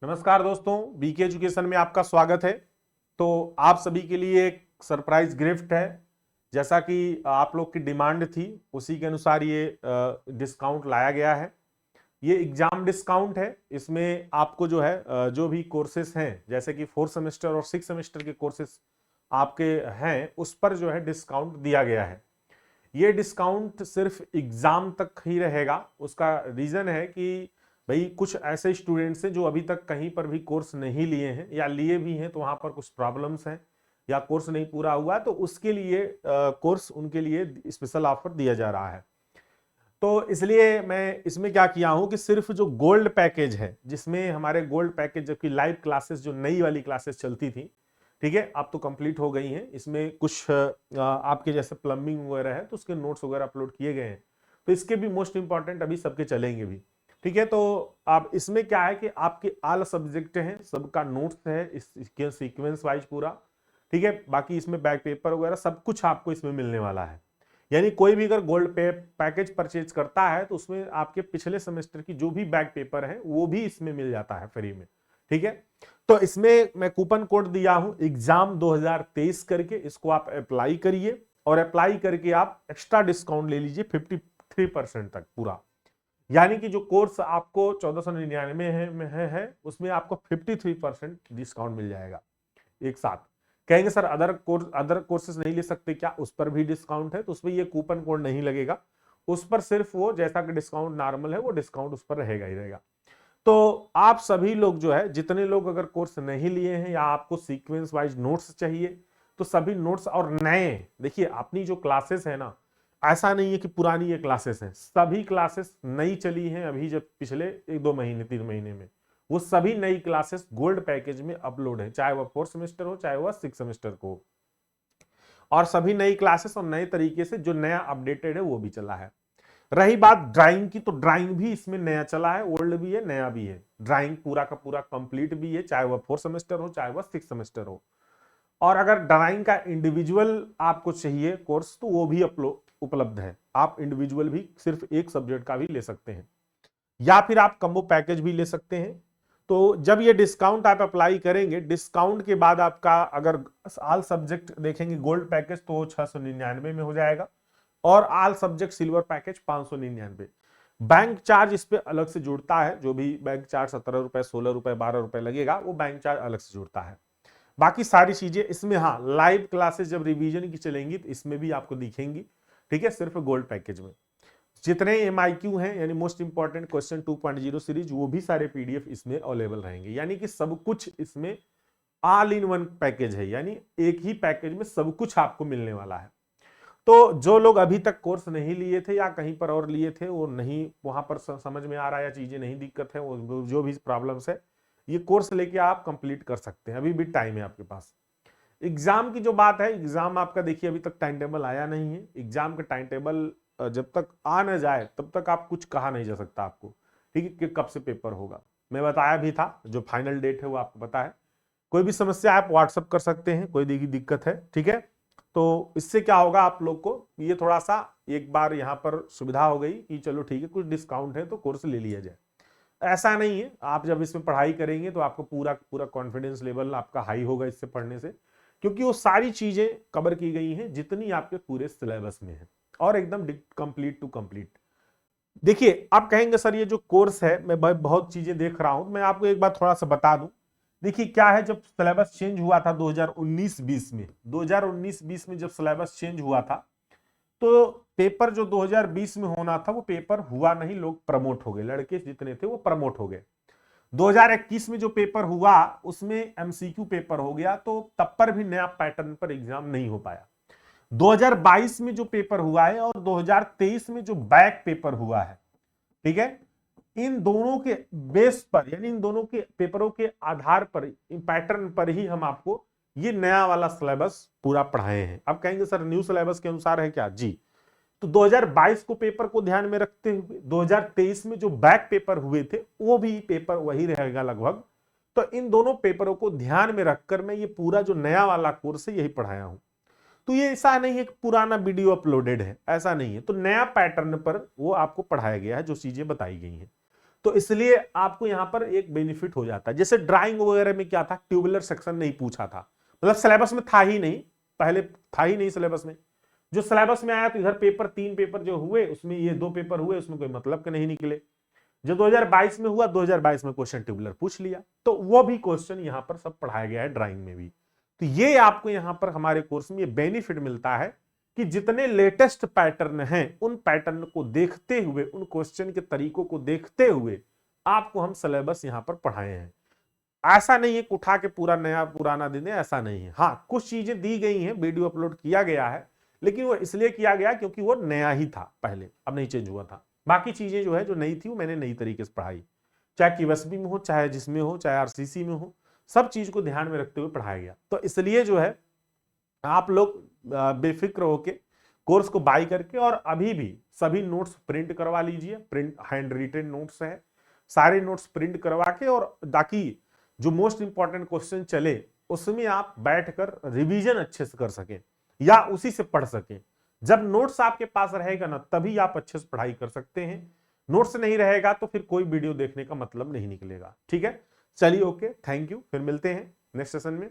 नमस्कार दोस्तों, BK education में आपका स्वागत है। तो आप सभी के लिए एक सरप्राइज गिफ्ट है। जैसा कि आप लोग की डिमांड थी उसी के अनुसार ये डिस्काउंट लाया गया है। ये एग्जाम डिस्काउंट है। इसमें आपको जो है जो भी कोर्सेस हैं जैसे कि 4 सेमेस्टर और 6 सेमेस्टर के कोर्सेस आपके हैं उस पर जो है डिस्काउंट दिया गया है। ये डिस्काउंट सिर्फ एग्जाम तक ही रहेगा। उसका रीजन है कि भाई कुछ ऐसे स्टूडेंट्स हैं जो अभी तक कहीं पर भी कोर्स नहीं लिए हैं या लिए भी हैं तो वहां पर कुछ प्रॉब्लम्स हैं या कोर्स नहीं पूरा हुआ, तो उसके लिए कोर्स उनके लिए स्पेशल ऑफर दिया जा रहा है। तो इसलिए मैं इसमें क्या किया हूं कि सिर्फ जो गोल्ड पैकेज है, जिसमें हमारे गोल्ड पैकेज जबकि लाइव क्लासेस जो नई वाली क्लासेस चलती थी, ठीक है, अब तो कंप्लीट हो गई हैं। इसमें कुछ आपके जैसे प्लम्बिंग वगैरह है तो उसके नोट्स वगैरह अपलोड किए गए हैं, तो इसके भी मोस्ट इंपॉर्टेंट अभी सबके चलेंगे भी। ठीक है, तो आप इसमें क्या है कि आपके ऑल सब्जेक्ट हैं, सबका नोट्स है इसके सीक्वेंस वाइज पूरा। ठीक है, बाकी इसमें बैक पेपर वगैरह सब कुछ आपको इसमें मिलने वाला है। यानी कोई भी अगर गोल्ड पे पैकेज परचेज करता है तो उसमें आपके पिछले सेमेस्टर की जो भी बैक पेपर है वो भी इसमें मिल जाता है फ्री में। ठीक है, तो इसमें मैं कूपन कोड दिया हूं एग्जाम 2023 करके, इसको आप अप्लाई करिए और अप्लाई करके आप एक्स्ट्रा डिस्काउंट ले लीजिए 53% तक पूरा। यानी कि जो कोर्स आपको 1499 है उसमें आपको 53% डिस्काउंट मिल जाएगा एक साथ। कहेंगे सर अदर कोर्सेज नहीं ले सकते क्या? उस पर भी डिस्काउंट है, तो उसमें ये कूपन कोड नहीं लगेगा। उस पर सिर्फ वो जैसा कि डिस्काउंट नॉर्मल है वो डिस्काउंट उस पर रहेगा ही रहेगा। तो आप सभी लोग जो है, जितने लोग अगर कोर्स नहीं लिए हैं या आपको सीक्वेंस वाइज नोट्स चाहिए, तो सभी नोट्स और नए, देखिए अपनी जो क्लासेस है ना, ऐसा नहीं है कि पुरानी ये क्लासेस हैं, सभी क्लासेस नई चली हैं अभी जब पिछले 1-2 महीने 3 महीने में, वो सभी नई क्लासेस गोल्ड पैकेज में अपलोड है, चाहे वह 4 सेमेस्टर हो चाहे वह 6 सेमेस्टर को हो। और सभी नई क्लासेस और नए तरीके से जो नया अपडेटेड है वो भी चला है। रही बात ड्राइंग की, तो ड्राइंग भी इसमें नया चला है, ओल्ड भी है नया भी है। ड्राइंग पूरा का पूरा कंप्लीट भी है, चाहे वह 4 सेमेस्टर हो चाहे वह 6 सेमेस्टर हो। और अगर ड्राइंग का इंडिविजुअल आपको चाहिए कोर्स तो वो भी उपलब्ध है। आप इंडिविजुअल भी सिर्फ एक सब्जेक्ट का भी ले सकते हैं या फिर आप कम्बो पैकेज भी ले सकते हैं। तो जब ये डिस्काउंट आप अप्लाई करेंगे, डिस्काउंट के बाद आपका अगर ऑल सब्जेक्ट देखेंगे गोल्ड पैकेज तो 699 में हो जाएगा और all subject silver package 599। Bank charge इस पे अलग से जुड़ता है, जो भी बैंक चार्ज 17 रुपए 16 रुपए 12 रुपए लगेगा वो बैंक चार्ज अलग से जुड़ता है। बाकी सारी चीजें इसमें, हाँ लाइव क्लासेस जब रिवीजन की चलेंगी तो इसमें भी आपको दिखेंगी। ठीक है, सिर्फ गोल्ड पैकेज में जितने एमआईक्यू हैं यानी मोस्ट इंपॉर्टेंट क्वेश्चन 2.0 सीरीज वो भी सारे पीडीएफ इसमें अवेलेबल रहेंगे। यानी कि सब कुछ इसमें ऑल इन वन पैकेज है, यानी एक ही पैकेज में सब कुछ आपको मिलने वाला है। तो जो लोग अभी तक कोर्स नहीं लिए थे या कहीं पर और लिए थे वो नहीं वहां पर समझ में आ रहा है या चीजें नहीं दिक्कत है, वो जो भी प्रॉब्लम्स है ये कोर्स लेके आप कंप्लीट कर सकते हैं, अभी भी टाइम है आपके पास। एग्जाम की जो बात है, एग्जाम आपका देखिए अभी तक टाइम टेबल आया नहीं है। एग्जाम का टाइम टेबल जब तक आ न जाए तब तक आप कुछ कहा नहीं जा सकता आपको, ठीक है, कि कब से पेपर होगा। मैं बताया भी था जो फाइनल डेट है वो आपको पता है। कोई भी समस्या आप व्हाट्सअप कर सकते हैं, कोई दिक्कत है, ठीक है। तो इससे क्या होगा आप लोग को, ये थोड़ा सा एक बार यहाँ पर सुविधा हो गई कि चलो ठीक है कुछ डिस्काउंट है तो कोर्स ले लिया जाए। ऐसा नहीं है, आप जब इसमें पढ़ाई करेंगे तो आपको पूरा पूरा कॉन्फिडेंस लेवल आपका हाई होगा इससे पढ़ने से, क्योंकि वो सारी चीजें कवर की गई हैं जितनी आपके पूरे सिलेबस में है और एकदम कंप्लीट टू कंप्लीट। देखिए आप कहेंगे सर ये जो कोर्स है मैं बहुत चीजें देख रहा हूं, मैं आपको एक बार थोड़ा सा बता दूं। देखिए क्या है, जब सिलेबस चेंज हुआ था 2019-20 में, 2019-20 में जब सिलेबस चेंज हुआ था तो पेपर जो 2020 में होना था वो पेपर हुआ नहीं, लोग प्रमोट हो गए, लड़के जितने थे वो प्रमोट हो गए। 2021 में जो पेपर हुआ उसमें एमसीक्यू पेपर हो गया, तो तब पर भी नया पैटर्न पर एग्जाम नहीं हो पाया। 2022 में जो पेपर हुआ है और 2023 में जो बैक पेपर हुआ है, ठीक है, इन दोनों के बेस पर यानी इन दोनों के पेपरों के आधार पर, इन पैटर्न पर ही हम आपको ये नया वाला सिलेबस पूरा पढ़ाए हैं। अब कहेंगे सर न्यू सिलेबस के अनुसार है क्या? जी। तो 2022 को पेपर को ध्यान में रखते हुए 2023 में जो बैक पेपर हुए थे वो भी पेपर वही रहेगा लगभग। तो इन दोनों पेपरों को ध्यान में रखकर मैं ये पूरा जो नया वाला कोर्स है यही पढ़ाया हूं। तो ये ऐसा नहीं है कि पुराना वीडियो अपलोडेड है, ऐसा नहीं है। तो नया पैटर्न पर वो आपको पढ़ाया गया है, जो चीजें बताई गई हैं। तो इसलिए आपको यहां पर एक बेनिफिट हो जाता है। जैसे ड्राइंग वगैरह में क्या था, ट्यूबुलर सेक्शन नहीं पूछा था, मतलब सिलेबस में था ही नहीं, पहले था ही नहीं सिलेबस में। जो सिलेबस में आया तो इधर पेपर 3 पेपर जो हुए उसमें ये 2 पेपर हुए, उसमें कोई मतलब के नहीं निकले। जो 2022 में हुआ, 2022 में क्वेश्चन ट्यूबुलर पूछ लिया, तो वो भी क्वेश्चन यहां पर सब पढ़ाया गया है ड्राइंग में भी। तो ये आपको यहां पर हमारे कोर्स में ये बेनिफिट मिलता है कि जितने लेटेस्ट पैटर्न हैं उन पैटर्न को देखते हुए, उन क्वेश्चन के तरीकों को देखते हुए आपको हम सिलेबस यहां पर पढ़ाए हैं। ऐसा नहीं है उठा के पूरा नया पुराना दे दें, ऐसा नहीं है। हाँ, कुछ चीजें दी गई हैं, वीडियो अपलोड किया गया है, लेकिन वो इसलिए किया गया क्योंकि वो नया ही था पहले, अब नहीं चेंज हुआ था। बाकी चीजें जो है जो नई थी वो मैंने नई तरीके से पढ़ाई, चाहे क्यूएसबी में हो, चाहे जिसमें हो, चाहे आरसीसी में हो, सब चीज को ध्यान में रखते हुए पढ़ाया गया। तो इसलिए जो है आप लोग बेफिक्र होके कोर्स को बाई करके और अभी भी सभी नोट्स प्रिंट करवा लीजिए। प्रिंट हैंड रिटन नोट्स है, सारे नोट्स प्रिंट करवा के, और ताकि जो मोस्ट इंपॉर्टेंट क्वेश्चन चले उसमें आप बैठकर रिवीजन अच्छे से कर सकें या उसी से पढ़ सकें। जब नोट्स आपके पास रहेगा ना, तभी आप अच्छे से पढ़ाई कर सकते हैं। नोट्स नहीं रहेगा तो फिर कोई वीडियो देखने का मतलब नहीं निकलेगा। ठीक है, चलिए, ओके, थैंक यू, फिर मिलते हैं नेक्स्ट सेशन में।